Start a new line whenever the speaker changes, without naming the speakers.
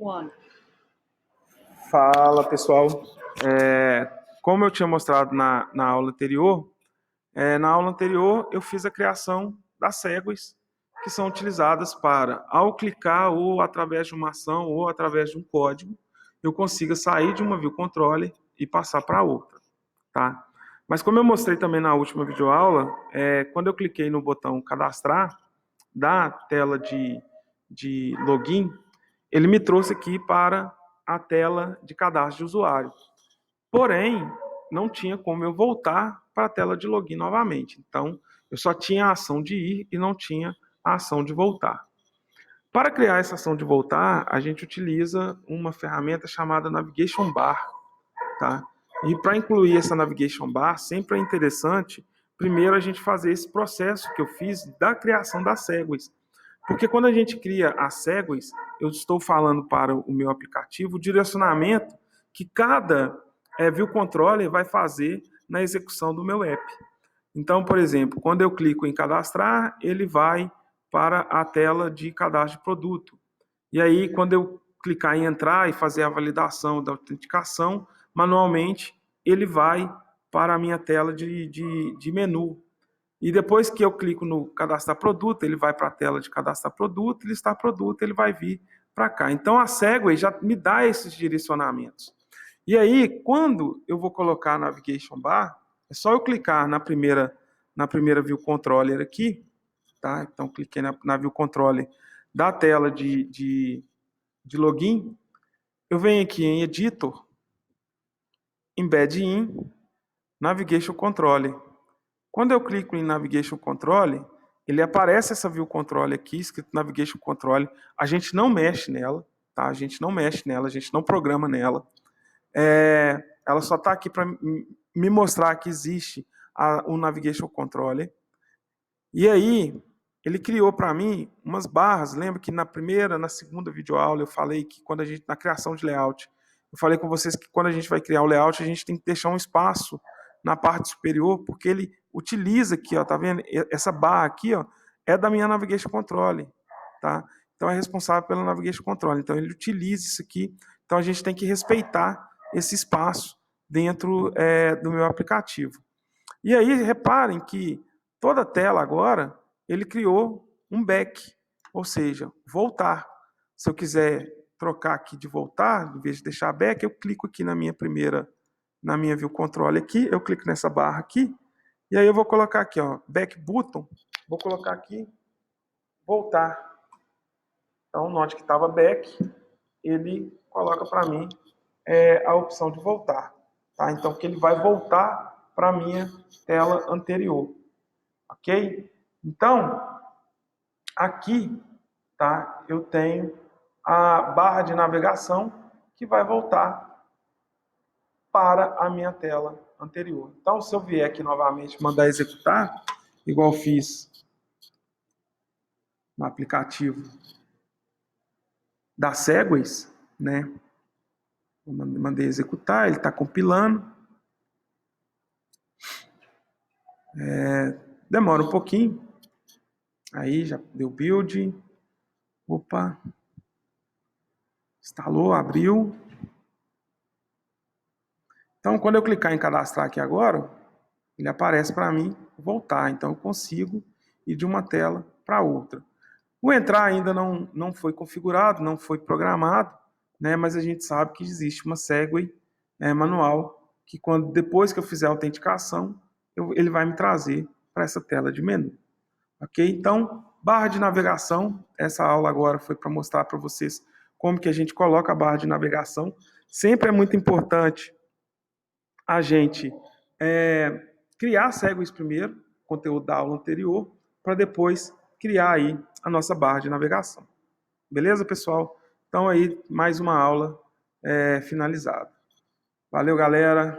One.
Fala, pessoal. Como eu tinha mostrado na aula anterior, eu fiz a criação das segues que são utilizadas para, ao clicar ou através de uma ação ou através de um código, eu consiga sair de uma view controller e passar para outra, tá? Mas como eu mostrei também na última videoaula, quando eu cliquei no botão cadastrar da tela de login, ele me trouxe aqui para a tela de cadastro de usuário. Porém, não tinha como eu voltar para a tela de login novamente. Então, eu só tinha a ação de ir e não tinha a ação de voltar. Para criar essa ação de voltar, a gente utiliza uma ferramenta chamada Navigation Bar, tá? E para incluir essa Navigation Bar, sempre é interessante, primeiro, a gente fazer esse processo que eu fiz da criação das segues. Porque quando a gente cria as segues, eu estou falando para o meu aplicativo o direcionamento que cada view controller vai fazer na execução do meu app. Então, por exemplo, quando eu clico em cadastrar, ele vai para a tela de cadastro de produto. E aí, quando eu clicar em entrar e fazer a validação da autenticação, manualmente ele vai para a minha tela de menu. E depois que eu clico no cadastrar produto, ele vai para a tela de cadastrar produto, listar produto, ele vai vir para cá. Então a Segway já me dá esses direcionamentos. E aí, quando eu vou colocar a Navigation Bar, é só eu clicar na primeira View Controller aqui, tá? Então cliquei na View Controller da tela de login, eu venho aqui em Editor, Embed In, Navigation Controller. Quando eu clico em Navigation Controller, ele aparece essa View Controller aqui, escrito Navigation Controller. A gente não mexe nela, tá? A gente não mexe nela, a gente não programa nela. Ela só está aqui para me mostrar que existe o Navigation Controller. E aí, ele criou para mim umas barras. Lembra que na segunda videoaula, eu falei que na criação de layout, eu falei com vocês que quando a gente vai criar o layout, a gente tem que deixar um espaço na parte superior, porque ele utiliza aqui, ó, tá vendo? Essa barra aqui, ó, é da minha Navigation Controller, tá? Então é responsável pela Navigation Controller. Então ele utiliza isso aqui. Então a gente tem que respeitar esse espaço dentro do meu aplicativo. E aí, reparem que toda a tela agora, ele criou um back, ou seja, voltar. Se eu quiser trocar aqui de voltar, em vez de deixar back, eu clico aqui na minha View Control aqui, eu clico nessa barra aqui, e aí eu vou colocar aqui, ó, back button, vou colocar aqui, voltar. Então, note que estava back, ele coloca para mim a opção de voltar. Tá? Então, que ele vai voltar para a minha tela anterior. Ok? Então, aqui, tá, eu tenho a barra de navegação que vai voltar para a minha tela anterior. Então, se eu vier aqui novamente mandar executar, igual fiz no aplicativo da Segways, né? Mandei executar, ele está compilando. Demora um pouquinho. Aí já deu build. Opa. Instalou, abriu. Então, quando eu clicar em cadastrar aqui agora, ele aparece para mim voltar. Então, eu consigo ir de uma tela para outra. O entrar ainda não foi configurado, não foi programado, né? Mas a gente sabe que existe uma Segway manual que depois que eu fizer a autenticação, ele vai me trazer para essa tela de menu. Ok? Então, barra de navegação, essa aula agora foi para mostrar para vocês como que a gente coloca a barra de navegação. Sempre é muito importante a gente criar Segways primeiro, conteúdo da aula anterior, para depois criar aí a nossa barra de navegação. Beleza, pessoal? Então aí, mais uma aula finalizada. Valeu, galera!